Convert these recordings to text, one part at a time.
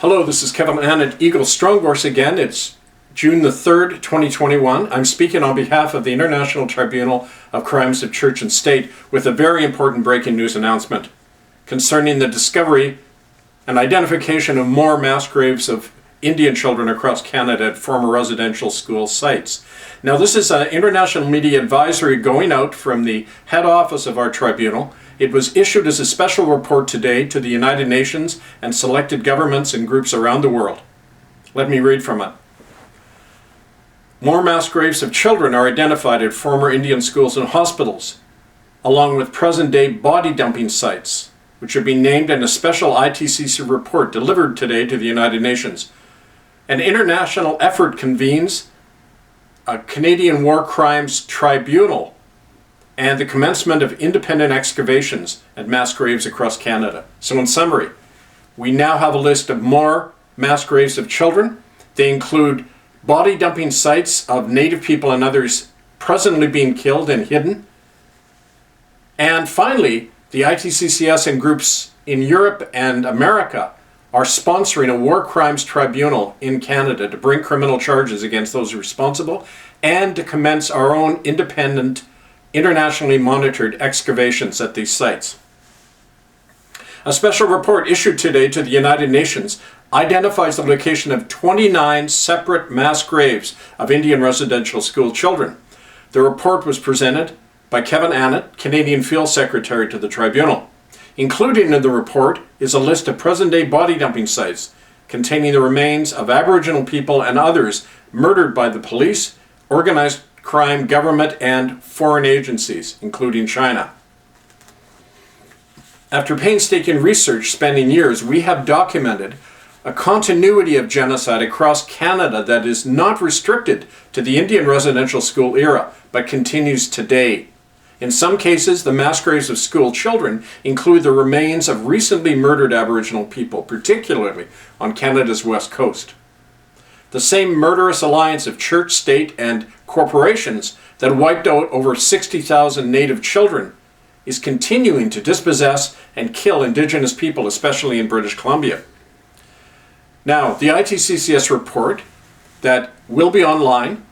Hello, this is Kevin Ann at Eagle Strongboards again. It's June the 3rd, 2021. I'm speaking on behalf of the International Tribunal of Crimes of Church and State with a very important breaking news announcement concerning the discovery and identification of more mass graves of Indian children across Canada at former residential school sites. Now, this is an international media advisory going out from the head office of our tribunal. It was issued as a special report today to the United Nations and selected governments and groups around the world. Let me read from it. More mass graves of children are identified at former Indian schools and hospitals, along with present-day body dumping sites, which are being named in a special ITCC report delivered today to the United Nations. An international effort convenes a Canadian War Crimes Tribunal and the commencement of independent excavations at mass graves across Canada. So in summary, we now have a list of more mass graves of children. They include body dumping sites of Native people and others presently being killed and hidden. And finally, the ITCCS and groups in Europe and America are sponsoring a war crimes tribunal in Canada to bring criminal charges against those responsible and to commence our own independent, internationally monitored excavations at these sites. A special report issued today to the United Nations identifies the location of 29 separate mass graves of Indian residential school children. The report was presented by Kevin Annett, Canadian Field Secretary to the Tribunal. Included in the report is a list of present-day body dumping sites containing the remains of Aboriginal people and others murdered by the police, organized crime, government, and foreign agencies, including China. After painstaking research spanning years, we have documented a continuity of genocide across Canada that is not restricted to the Indian residential school era, but continues today. In some cases, the mass graves of school children include the remains of recently murdered Aboriginal people, particularly on Canada's west coast. The same murderous alliance of church, state, and corporations that wiped out over 60,000 Native children is continuing to dispossess and kill Indigenous people, especially in British Columbia. Now, the ITCCS report that will be online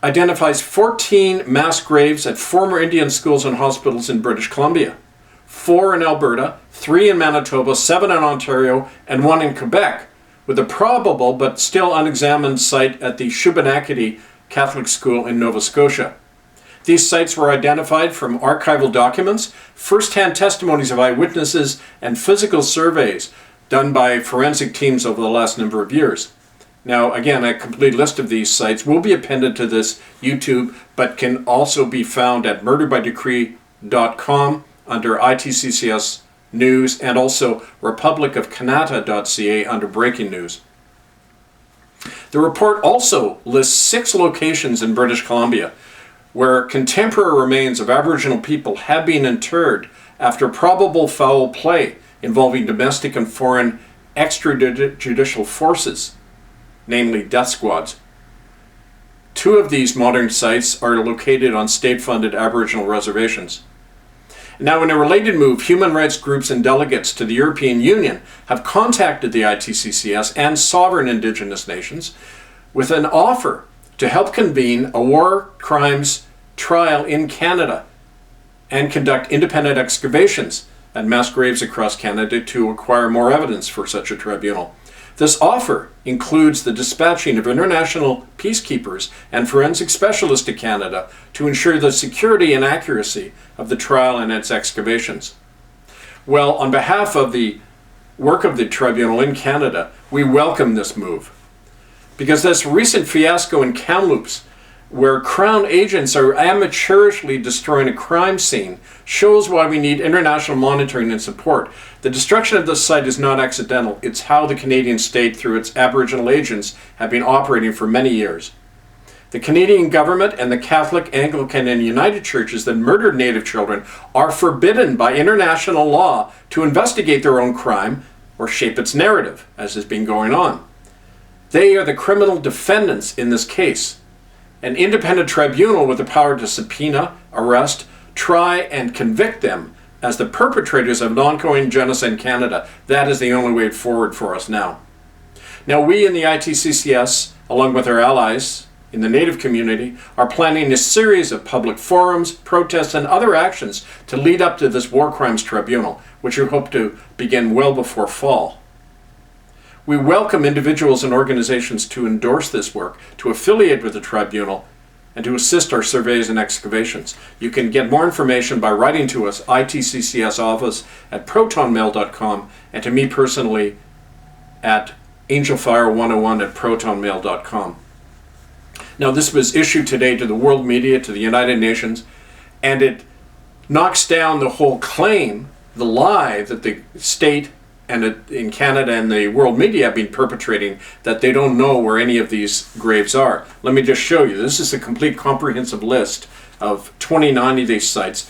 identifies 14 mass graves at former Indian schools and hospitals in British Columbia, 4 in Alberta, 3 in Manitoba, 7 in Ontario, and 1 in Quebec, with a probable but still unexamined site at the Shubenacadie Catholic School in Nova Scotia. These sites were identified from archival documents, first-hand testimonies of eyewitnesses, and physical surveys done by forensic teams over the last number of years. Now, again, a complete list of these sites will be appended to this YouTube, but can also be found at murderbydecree.com under ITCCS News, and also republicofcanada.ca under Breaking News. The report also lists 6 locations in British Columbia where contemporary remains of Aboriginal people have been interred after probable foul play involving domestic and foreign extrajudicial forces, namely death squads. 2 of these modern sites are located on state-funded Aboriginal reservations. Now, in a related move, human rights groups and delegates to the European Union have contacted the ITCCS and sovereign Indigenous nations with an offer to help convene a war crimes trial in Canada and conduct independent excavations at mass graves across Canada to acquire more evidence for such a tribunal. This offer includes the dispatching of international peacekeepers and forensic specialists to Canada to ensure the security and accuracy of the trial and its excavations. Well, on behalf of the work of the tribunal in Canada, we welcome this move, because this recent fiasco in Kamloops, where Crown agents are amateurishly destroying a crime scene, shows why we need international monitoring and support. The destruction of this site is not accidental. It's how the Canadian state, through its Aboriginal agents, have been operating for many years. The Canadian government and the Catholic, Anglican, and United churches that murdered Native children are forbidden by international law to investigate their own crime or shape its narrative, as has been going on. They are the criminal defendants in this case. An independent tribunal with the power to subpoena, arrest, try, and convict them as the perpetrators of an ongoing genocide in Canada. That is the only way forward for us now. Now, we in the ITCCS, along with our allies in the Native community, are planning a series of public forums, protests, and other actions to lead up to this War Crimes Tribunal, which we hope to begin well before fall. We welcome individuals and organizations to endorse this work, to affiliate with the tribunal, and to assist our surveys and excavations. You can get more information by writing to us, itccsoffice@protonmail.com, and to me personally at angelfire101@protonmail.com. Now, this was issued today to the world media, to the United Nations, and it knocks down the whole claim, the lie that the state and in Canada and the world media have been perpetrating, that they don't know where any of these graves are. Let me just show you. This is a complete comprehensive list of 29 of these sites,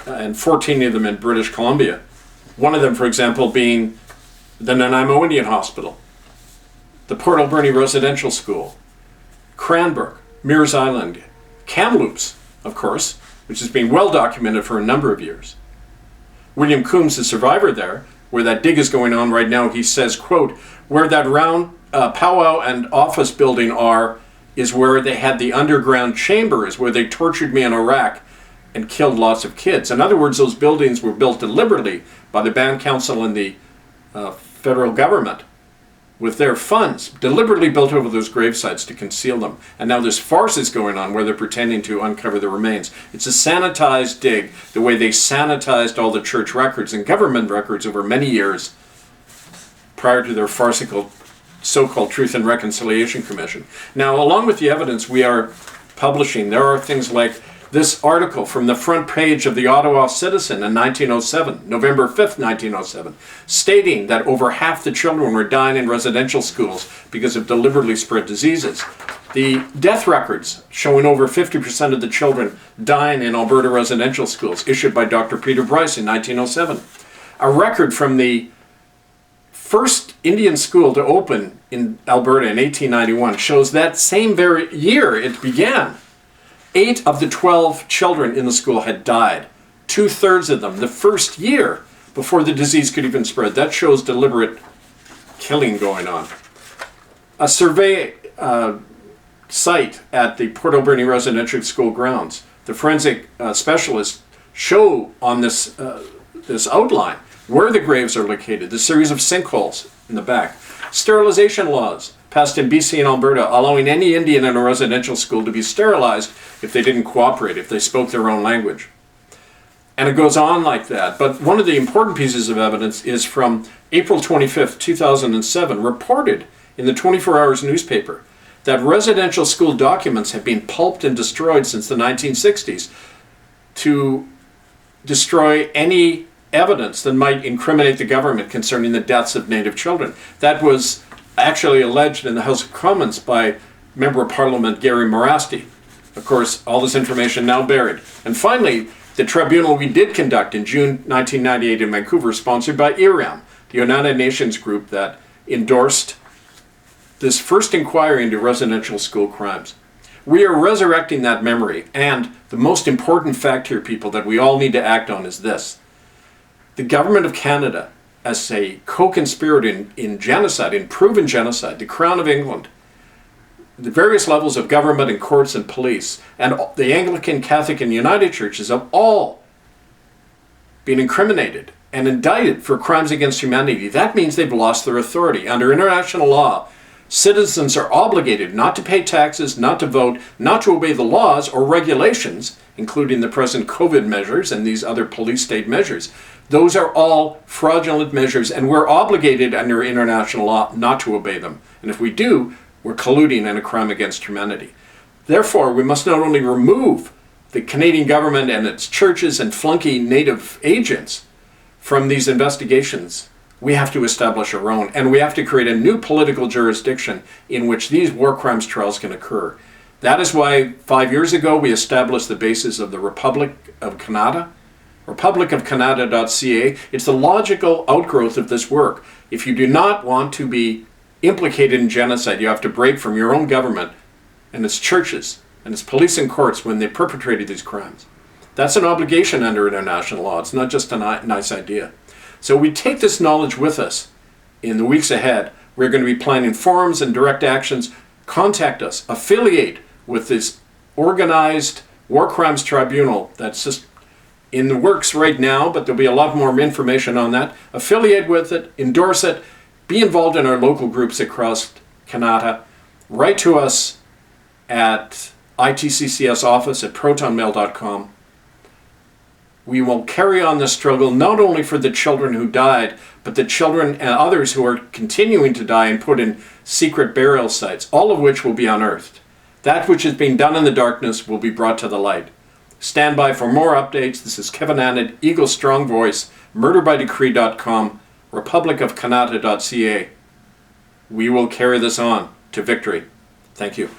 and 14 of them in British Columbia. One of them, for example, being the Nanaimo Indian Hospital, the Port Alberni Residential School, Cranbrook, Mears Island, Kamloops, of course, which has been well documented for a number of years. William Coombs, the survivor there, where that dig is going on right now, he says, quote, "Where that round powwow and office building are is where they had the underground chambers where they tortured me in Iraq and killed lots of kids." In other words, those buildings were built deliberately by the Band Council and the federal government with their funds, deliberately built over those grave sites to conceal them. And now this farce is going on where they're pretending to uncover the remains. It's a sanitized dig, the way they sanitized all the church records and government records over many years prior to their farcical so-called Truth and Reconciliation Commission. Now, along with the evidence we are publishing, there are things like this article from the front page of the Ottawa Citizen in 1907, November 5th, 1907, stating that over half the children were dying in residential schools because of deliberately spread diseases. The death records showing over 50% of the children dying in Alberta residential schools, issued by Dr. Peter Bryce in 1907. A record from the first Indian school to open in Alberta in 1891 shows that same very year it began, 8 of the 12 children in the school had died. 2/3 of them the first year before the disease could even spread. That shows deliberate killing going on. A survey site at the Port Alberni Residential School grounds. The forensic specialists show on this outline where the graves are located, the series of sinkholes in the back. Sterilization laws passed in BC and Alberta, allowing any Indian in a residential school to be sterilized if they didn't cooperate, if they spoke their own language. And it goes on like that. But one of the important pieces of evidence is from April 25th, 2007, reported in the 24 Hours newspaper that residential school documents have been pulped and destroyed since the 1960s to destroy any evidence that might incriminate the government concerning the deaths of Native children. That was actually alleged in the House of Commons by Member of Parliament Gary Morasti. Of course, all this information now buried. And finally, the tribunal we did conduct in June 1998 in Vancouver, sponsored by IRAM, the United Nations group that endorsed this first inquiry into residential school crimes. We are resurrecting that memory, and the most important fact here, people, that we all need to act on is this. The government of Canada, as a co-conspirator in genocide, in proven genocide, the Crown of England, the various levels of government and courts and police, and the Anglican, Catholic, and United Churches have all been incriminated and indicted for crimes against humanity. That means they've lost their authority. Under international law, citizens are obligated not to pay taxes, not to vote, not to obey the laws or regulations, including the present COVID measures and these other police state measures. Those are all fraudulent measures, and we're obligated under international law not to obey them. And if we do, we're colluding in a crime against humanity. Therefore, we must not only remove the Canadian government and its churches and flunky Native agents from these investigations, we have to establish our own, and we have to create a new political jurisdiction in which these war crimes trials can occur. That is why 5 years ago we established the basis of the Republic of Canada, republicofcanada.ca. It's the logical outgrowth of this work. If you do not want to be implicated in genocide, you have to break from your own government and its churches and its police and courts when they perpetrated these crimes. That's an obligation under international law. It's not just a nice idea. So we take this knowledge with us in the weeks ahead. We're going to be planning forums and direct actions. Contact us. Affiliate with this organized war crimes tribunal that's just in the works right now, but there'll be a lot more information on that. Affiliate with it, endorse it, be involved in our local groups across Canada. Write to us at ITCCS office at protonmail.com. We will carry on this struggle not only for the children who died, but the children and others who are continuing to die and put in secret burial sites, all of which will be unearthed. That which is being done in the darkness will be brought to the light. Stand by for more updates. This is Kevin Annett, Eagle Strong Voice, murderbydecree.com, republicofcanada.ca. We will carry this on to victory. Thank you.